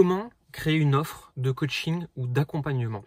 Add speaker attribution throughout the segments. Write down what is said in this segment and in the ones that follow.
Speaker 1: Comment créer une offre de coaching ou d'accompagnement?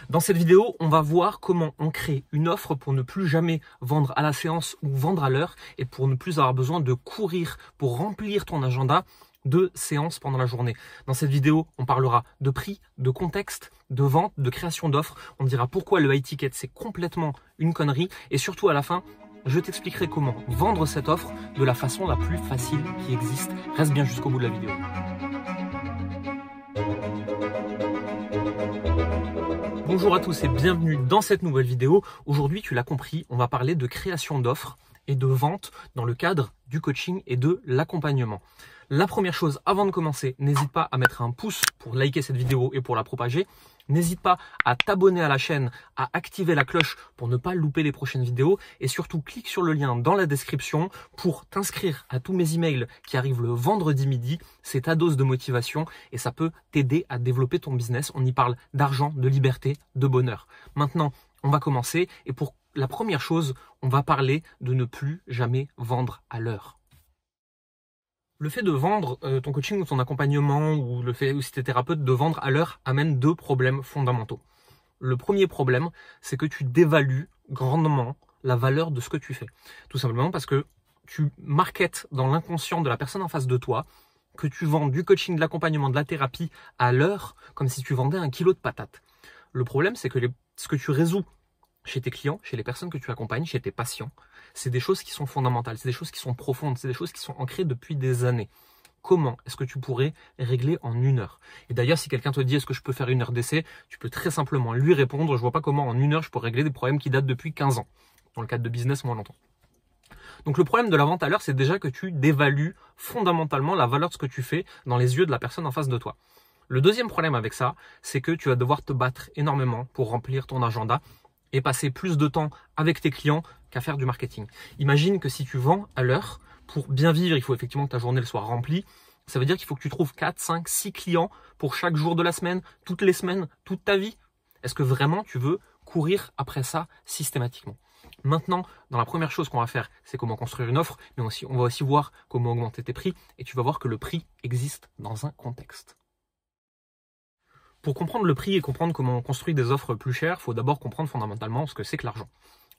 Speaker 1: Dans cette vidéo, on va voir comment on crée une offre pour ne plus jamais vendre à la séance ou vendre à l'heure et pour ne plus avoir besoin de courir pour remplir ton agenda de séances pendant la journée. Dans cette vidéo, on parlera de prix, de contexte, de vente, de création d'offres. On dira pourquoi le high ticket, c'est complètement une connerie. Et surtout, à la fin, je t'expliquerai comment vendre cette offre de la façon la plus facile qui existe. Reste bien jusqu'au bout de la vidéo. Bonjour à tous et bienvenue dans cette nouvelle vidéo. Aujourd'hui, tu l'as compris, on va parler de création d'offres et de vente dans le cadre du coaching et de l'accompagnement. La première chose, avant de commencer, n'hésite pas à mettre un pouce pour liker cette vidéo et pour la propager. N'hésite pas à t'abonner à la chaîne, à activer la cloche pour ne pas louper les prochaines vidéos. Et surtout, clique sur le lien dans la description pour t'inscrire à tous mes emails qui arrivent le vendredi midi. C'est ta dose de motivation et ça peut t'aider à développer ton business. On y parle d'argent, de liberté, de bonheur. Maintenant, on va commencer et pour la première chose, on va parler de ne plus jamais vendre à l'heure. Le fait de vendre ton coaching ou ton accompagnement ou le fait, ou si tu es thérapeute, de vendre à l'heure amène deux problèmes fondamentaux. Le premier problème, c'est que tu dévalues grandement la valeur de ce que tu fais. Tout simplement parce que tu marketes dans l'inconscient de la personne en face de toi que tu vends du coaching, de l'accompagnement, de la thérapie à l'heure comme si tu vendais 1 kilo de patates. Le problème, c'est que ce que tu résous chez tes clients, chez les personnes que tu accompagnes, chez tes patients, c'est des choses qui sont fondamentales, c'est des choses qui sont profondes, c'est des choses qui sont ancrées depuis des années. Comment est-ce que tu pourrais régler en 1 heure? Et d'ailleurs, si quelqu'un te dit est-ce que je peux faire 1 heure d'essai, tu peux très simplement lui répondre, je vois pas comment en 1 heure je peux régler des problèmes qui datent depuis 15 ans. Dans le cadre de business, moins longtemps. Donc le problème de la vente à l'heure, c'est déjà que tu dévalues fondamentalement la valeur de ce que tu fais dans les yeux de la personne en face de toi. Le deuxième problème avec ça, c'est que tu vas devoir te battre énormément pour remplir ton agenda et passer plus de temps avec tes clients qu'à faire du marketing. Imagine que si tu vends à l'heure, pour bien vivre, il faut effectivement que ta journée soit remplie. Ça veut dire qu'il faut que tu trouves 4, 5, 6 clients pour chaque jour de la semaine, toutes les semaines, toute ta vie. Est-ce que vraiment tu veux courir après ça systématiquement? Maintenant, dans la première chose qu'on va faire, c'est comment construire une offre, mais on va aussi voir comment augmenter tes prix et tu vas voir que le prix existe dans un contexte. Pour comprendre le prix et comprendre comment on construit des offres plus chères, il faut d'abord comprendre fondamentalement ce que c'est que l'argent.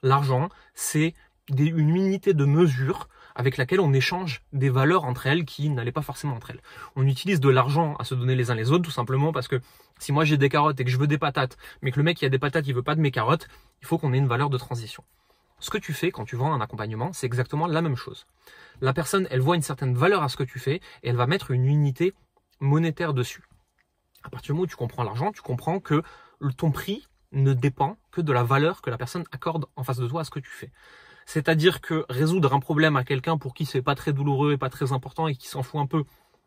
Speaker 1: L'argent, c'est une unité de mesure avec laquelle on échange des valeurs entre elles qui n'allaient pas forcément entre elles. On utilise de l'argent à se donner les uns les autres tout simplement parce que si moi j'ai des carottes et que je veux des patates, mais que le mec qui a des patates il veut pas de mes carottes, il faut qu'on ait une valeur de transition. Ce que tu fais quand tu vends un accompagnement, c'est exactement la même chose. La personne, elle voit une certaine valeur à ce que tu fais et elle va mettre une unité monétaire dessus. À partir du moment où tu comprends l'argent, tu comprends que ton prix ne dépend que de la valeur que la personne accorde en face de toi à ce que tu fais. C'est-à-dire que résoudre un problème à quelqu'un pour qui c'est pas très douloureux et pas très important et qui s'en fout un peu,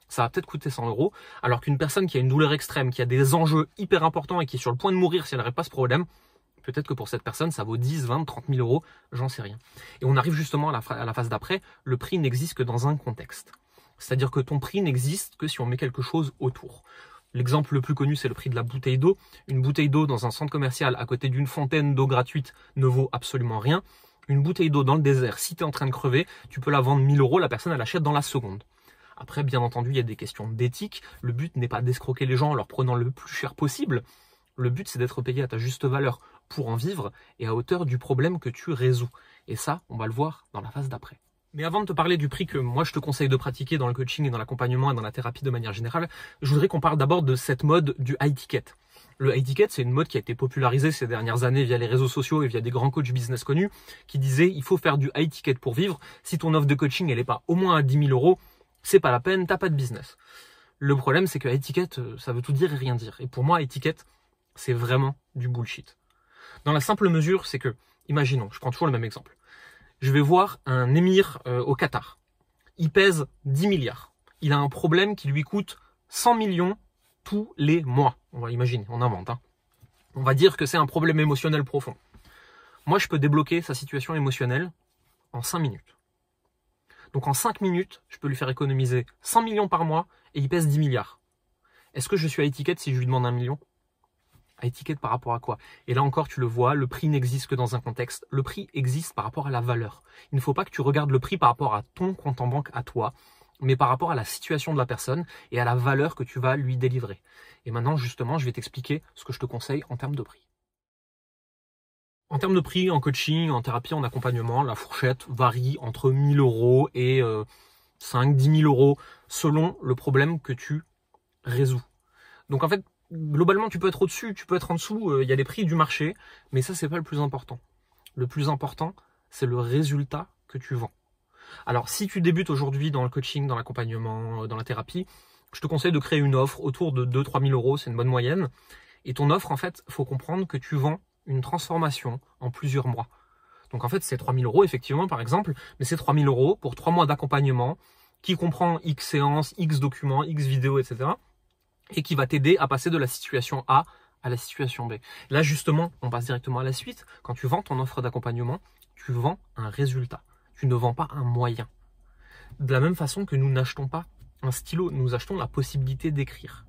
Speaker 1: ça va peut-être coûter 100 €, alors qu'une personne qui a une douleur extrême, qui a des enjeux hyper importants et qui est sur le point de mourir si elle n'aurait pas ce problème, peut-être que pour cette personne, ça vaut 10, 20, 30 000 €, j'en sais rien. Et on arrive justement à la phase d'après, le prix n'existe que dans un contexte. C'est-à-dire que ton prix n'existe que si on met quelque chose autour. L'exemple le plus connu, c'est le prix de la bouteille d'eau. Une bouteille d'eau dans un centre commercial à côté d'une fontaine d'eau gratuite ne vaut absolument rien. Une bouteille d'eau dans le désert, si tu es en train de crever, tu peux la vendre 1 000 €, la personne elle achète dans la seconde. Après, bien entendu, il y a des questions d'éthique. Le but n'est pas d'escroquer les gens en leur prenant le plus cher possible. Le but, c'est d'être payé à ta juste valeur pour en vivre et à hauteur du problème que tu résous. Et ça, on va le voir dans la phase d'après. Mais avant de te parler du prix que moi je te conseille de pratiquer dans le coaching et dans l'accompagnement et dans la thérapie de manière générale, je voudrais qu'on parle d'abord de cette mode du high ticket. Le high ticket, c'est une mode qui a été popularisée ces dernières années via les réseaux sociaux et via des grands coachs business connus qui disaient il faut faire du high ticket pour vivre. Si ton offre de coaching elle n'est pas au moins à 10 000 €, c'est pas la peine, t'as pas de business. Le problème c'est que high ticket, ça veut tout dire et rien dire. Et pour moi, high ticket, c'est vraiment du bullshit. Dans la simple mesure, c'est que, imaginons, je prends toujours le même exemple. Je vais voir un émir au Qatar. Il pèse 10 milliards. Il a un problème qui lui coûte 100 millions tous les mois. On va imaginer, on invente. On va dire que c'est un problème émotionnel profond. Moi, je peux débloquer sa situation émotionnelle en 5 minutes. Donc en 5 minutes, je peux lui faire économiser 100 millions par mois et il pèse 10 milliards. Est-ce que je suis à étiquette si je lui demande 1 million? À étiquette par rapport à quoi? Et là encore, tu le vois, le prix n'existe que dans un contexte. Le prix existe par rapport à la valeur. Il ne faut pas que tu regardes le prix par rapport à ton compte en banque à toi. mais par rapport à la situation de la personne et à la valeur que tu vas lui délivrer. Et maintenant, justement, je vais t'expliquer ce que je te conseille en termes de prix. En termes de prix, en coaching, en thérapie, en accompagnement, la fourchette varie entre 1000 € et 5-10 000 € selon le problème que tu résous. Donc en fait, globalement, tu peux être au-dessus, tu peux être en dessous, il y a des prix du marché, mais ça, c'est pas le plus important. Le plus important, c'est le résultat que tu vends. Alors, si tu débutes aujourd'hui dans le coaching, dans l'accompagnement, dans la thérapie, je te conseille de créer une offre autour de 2-3 000 €, c'est une bonne moyenne. Et ton offre, en fait, il faut comprendre que tu vends une transformation en plusieurs mois. Donc en fait, c'est 3 000 € effectivement, par exemple, mais c'est 3 000 € pour 3 mois d'accompagnement qui comprend X séances, X documents, X vidéos, etc. et qui va t'aider à passer de la situation A à la situation B. Là, justement, on passe directement à la suite. Quand tu vends ton offre d'accompagnement, tu vends un résultat. Tu ne vends pas un moyen. De la même façon que nous n'achetons pas un stylo, nous achetons la possibilité d'écrire.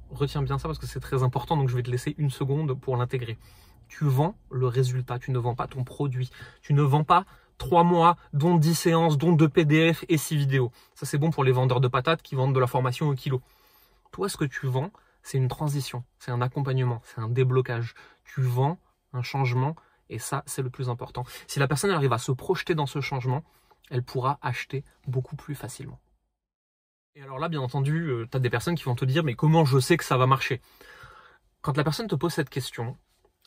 Speaker 1: Retiens bien ça parce que c'est très important, donc je vais te laisser une seconde pour l'intégrer. Tu vends le résultat, tu ne vends pas ton produit. Tu ne vends pas 3 mois, dont 10 séances, dont 2 PDF et 6 vidéos. Ça, c'est bon pour les vendeurs de patates qui vendent de la formation au kilo. Toi, ce que tu vends, c'est une transition, c'est un accompagnement, c'est un déblocage. Tu vends un changement et ça, c'est le plus important. Si la personne arrive à se projeter dans ce changement, elle pourra acheter beaucoup plus facilement. Et alors là, bien entendu, tu as des personnes qui vont te dire « mais comment je sais que ça va marcher ?» Quand la personne te pose cette question,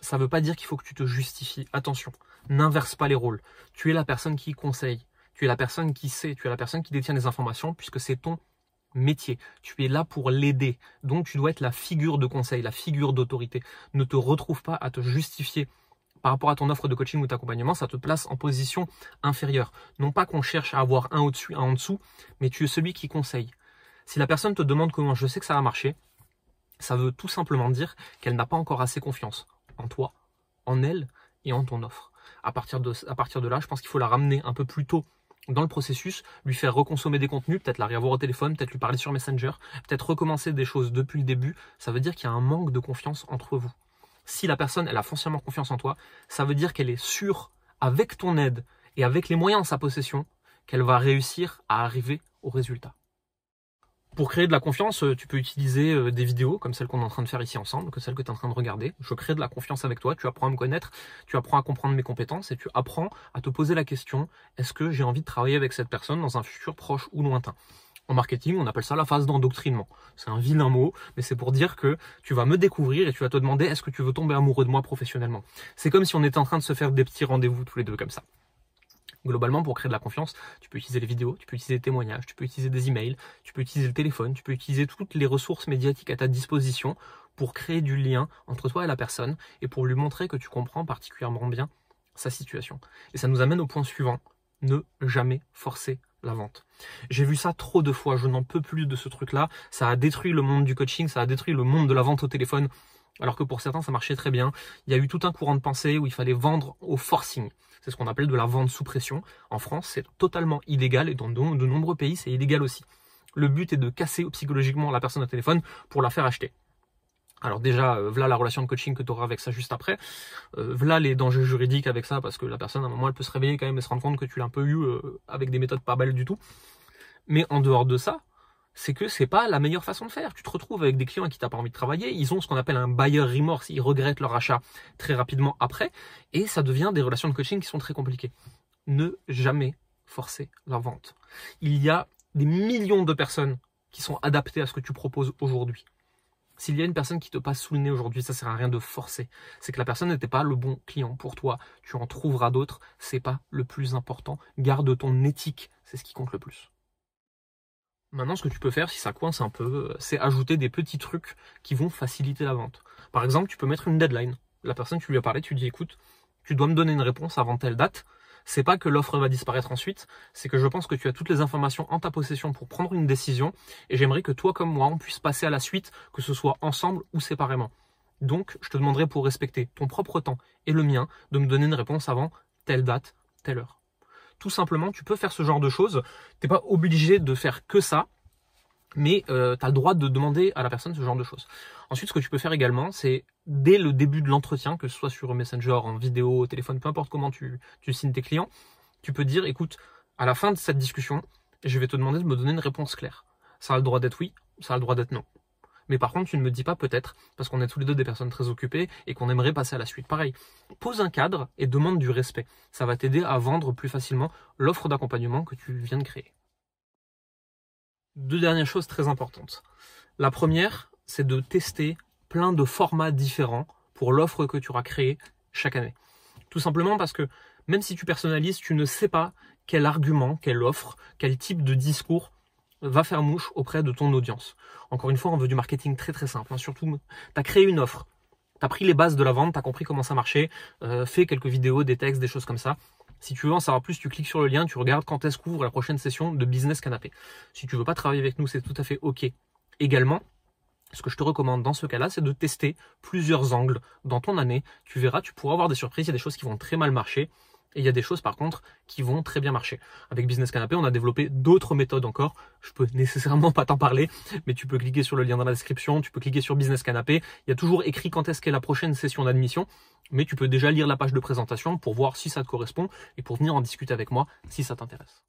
Speaker 1: ça ne veut pas dire qu'il faut que tu te justifies. Attention, n'inverse pas les rôles. Tu es la personne qui conseille, tu es la personne qui sait, tu es la personne qui détient les informations puisque c'est ton métier. Tu es là pour l'aider. Donc tu dois être la figure de conseil, la figure d'autorité. Ne te retrouve pas à te justifier par rapport à ton offre de coaching ou d'accompagnement, ça te place en position inférieure. Non pas qu'on cherche à avoir un au-dessus, un en dessous, mais tu es celui qui conseille. Si la personne te demande comment je sais que ça va marcher, ça veut tout simplement dire qu'elle n'a pas encore assez confiance en toi, en elle et en ton offre. À partir de là, je pense qu'il faut la ramener un peu plus tôt dans le processus, lui faire reconsommer des contenus, peut-être la réavoir au téléphone, peut-être lui parler sur Messenger, peut-être recommencer des choses depuis le début. Ça veut dire qu'il y a un manque de confiance entre vous. Si la personne, elle a foncièrement confiance en toi, ça veut dire qu'elle est sûre, avec ton aide et avec les moyens en sa possession, qu'elle va réussir à arriver au résultat. Pour créer de la confiance, tu peux utiliser des vidéos comme celle qu'on est en train de faire ici ensemble, que celle que tu es en train de regarder. Je crée de la confiance avec toi, tu apprends à me connaître, tu apprends à comprendre mes compétences et tu apprends à te poser la question, est-ce que j'ai envie de travailler avec cette personne dans un futur proche ou lointain? En marketing, on appelle ça la phase d'endoctrinement. C'est un vilain mot, mais c'est pour dire que tu vas me découvrir et tu vas te demander, est-ce que tu veux tomber amoureux de moi professionnellement? C'est comme si on était en train de se faire des petits rendez-vous tous les deux comme ça. Globalement, pour créer de la confiance, tu peux utiliser les vidéos, tu peux utiliser des témoignages, tu peux utiliser des emails, tu peux utiliser le téléphone, tu peux utiliser toutes les ressources médiatiques à ta disposition pour créer du lien entre toi et la personne et pour lui montrer que tu comprends particulièrement bien sa situation. Et ça nous amène au point suivant, ne jamais forcer la vente. J'ai vu ça trop de fois, je n'en peux plus de ce truc-là. Ça a détruit le monde du coaching, ça a détruit le monde de la vente au téléphone, alors que pour certains, ça marchait très bien. Il y a eu tout un courant de pensée où il fallait vendre au forcing. C'est ce qu'on appelle de la vente sous pression. En France, c'est totalement illégal et dans de nombreux pays, c'est illégal aussi. Le but est de casser psychologiquement la personne au téléphone pour la faire acheter. Alors déjà, voilà la relation de coaching que tu auras avec ça juste après. Voilà les dangers juridiques avec ça, parce que la personne, à un moment, elle peut se réveiller quand même et se rendre compte que tu l'as un peu eu avec des méthodes pas belles du tout. Mais en dehors de ça, c'est que c'est pas la meilleure façon de faire. Tu te retrouves avec des clients avec qui tu n'as pas envie de travailler, ils ont ce qu'on appelle un buyer remorse, ils regrettent leur achat très rapidement après, et ça devient des relations de coaching qui sont très compliquées. Ne jamais forcer la vente. Il y a des millions de personnes qui sont adaptées à ce que tu proposes aujourd'hui. S'il y a une personne qui te passe sous le nez aujourd'hui, ça ne sert à rien de forcer. C'est que la personne n'était pas le bon client pour toi. Tu en trouveras d'autres, c'est pas le plus important. Garde ton éthique, c'est ce qui compte le plus. Maintenant, ce que tu peux faire, si ça coince un peu, c'est ajouter des petits trucs qui vont faciliter la vente. Par exemple, tu peux mettre une deadline. La personne, tu lui as parlé, tu lui dis, écoute, tu dois me donner une réponse avant telle date. C'est pas que l'offre va disparaître ensuite, c'est que je pense que tu as toutes les informations en ta possession pour prendre une décision et j'aimerais que toi comme moi, on puisse passer à la suite, que ce soit ensemble ou séparément. Donc, je te demanderai pour respecter ton propre temps et le mien, de me donner une réponse avant telle date, telle heure. Tout simplement, tu peux faire ce genre de choses. Tu n'es pas obligé de faire que ça, mais tu as le droit de demander à la personne ce genre de choses. Ensuite, ce que tu peux faire également, c'est dès le début de l'entretien, que ce soit sur Messenger, en vidéo, au téléphone, peu importe comment tu signes tes clients, tu peux dire, écoute, à la fin de cette discussion, et je vais te demander de me donner une réponse claire. Ça a le droit d'être oui, ça a le droit d'être non. Mais par contre, tu ne me dis pas peut-être, parce qu'on est tous les deux des personnes très occupées et qu'on aimerait passer à la suite. Pareil, pose un cadre et demande du respect. Ça va t'aider à vendre plus facilement l'offre d'accompagnement que tu viens de créer. Deux dernières choses très importantes. La première, c'est de tester plein de formats différents pour l'offre que tu auras créée chaque année. Tout simplement parce que même si tu personnalises, tu ne sais pas quel argument, quelle offre, quel type de discours va faire mouche auprès de ton audience. Encore une fois, on veut du marketing très très simple. Surtout, tu as créé une offre, tu as pris les bases de la vente, tu as compris comment ça marchait, fait quelques vidéos, des textes, des choses comme ça. Si tu veux en savoir plus, tu cliques sur le lien, tu regardes quand est-ce qu'ouvre la prochaine session de Business Canapé. Si tu veux pas travailler avec nous, c'est tout à fait OK. Également, ce que je te recommande dans ce cas-là, c'est de tester plusieurs angles dans ton année. Tu verras, tu pourras avoir des surprises, il y a des choses qui vont très mal marcher. Et il y a des choses par contre qui vont très bien marcher. Avec Business Canapé, on a développé d'autres méthodes encore. Je peux nécessairement pas t'en parler, mais tu peux cliquer sur le lien dans la description, tu peux cliquer sur Business Canapé. Il y a toujours écrit quand est-ce qu'est la prochaine session d'admission, mais tu peux déjà lire la page de présentation pour voir si ça te correspond et pour venir en discuter avec moi si ça t'intéresse.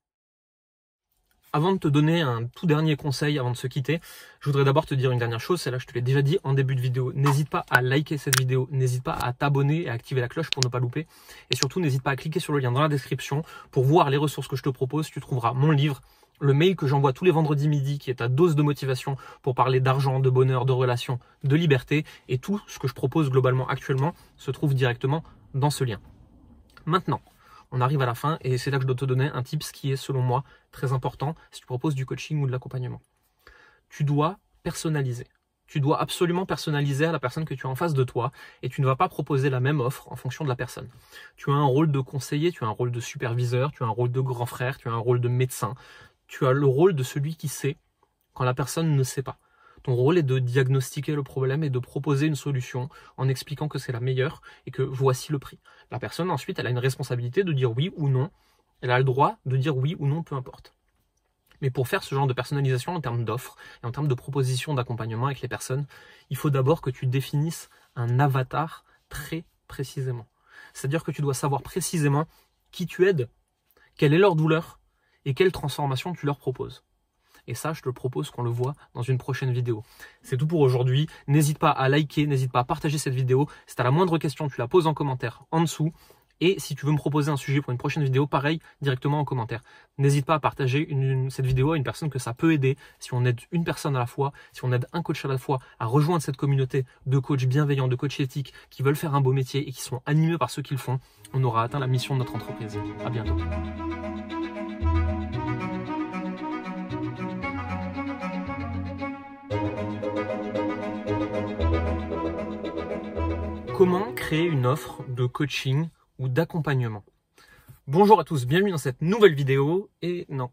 Speaker 1: Avant de te donner un tout dernier conseil avant de se quitter, je voudrais d'abord te dire une dernière chose, celle-là je te l'ai déjà dit en début de vidéo. N'hésite pas à liker cette vidéo, n'hésite pas à t'abonner et à activer la cloche pour ne pas louper. Et surtout, n'hésite pas à cliquer sur le lien dans la description pour voir les ressources que je te propose. Tu trouveras mon livre, le mail que j'envoie tous les vendredis midi qui est ta dose de motivation pour parler d'argent, de bonheur, de relations, de liberté. Et tout ce que je propose globalement actuellement se trouve directement dans ce lien. Maintenant, on arrive à la fin et c'est là que je dois te donner un tips qui est selon moi très important si tu proposes du coaching ou de l'accompagnement. Tu dois personnaliser. Tu dois absolument personnaliser à la personne que tu as en face de toi et tu ne vas pas proposer la même offre en fonction de la personne. Tu as un rôle de conseiller, tu as un rôle de superviseur, tu as un rôle de grand frère, tu as un rôle de médecin. Tu as le rôle de celui qui sait quand la personne ne sait pas. Ton rôle est de diagnostiquer le problème et de proposer une solution en expliquant que c'est la meilleure et que voici le prix. La personne, ensuite, elle a une responsabilité de dire oui ou non. Elle a le droit de dire oui ou non, peu importe. Mais pour faire ce genre de personnalisation en termes d'offres et en termes de propositions d'accompagnement avec les personnes, il faut d'abord que tu définisses un avatar très précisément. C'est-à-dire que tu dois savoir précisément qui tu aides, quelle est leur douleur et quelle transformation tu leur proposes. Et ça, je te propose qu'on le voit dans une prochaine vidéo. C'est tout pour aujourd'hui. N'hésite pas à liker, n'hésite pas à partager cette vidéo. Si tu as la moindre question, tu la poses en commentaire en dessous. Et si tu veux me proposer un sujet pour une prochaine vidéo, pareil, directement en commentaire. N'hésite pas à partager cette vidéo à une personne que ça peut aider. Si on aide une personne à la fois, si on aide un coach à la fois à rejoindre cette communauté de coachs bienveillants, de coachs éthiques, qui veulent faire un beau métier et qui sont animés par ceux qu'ils font, on aura atteint la mission de notre entreprise. À bientôt. Comment créer une offre de coaching ou d'accompagnement? Bonjour à tous, bienvenue dans cette nouvelle vidéo. Et non,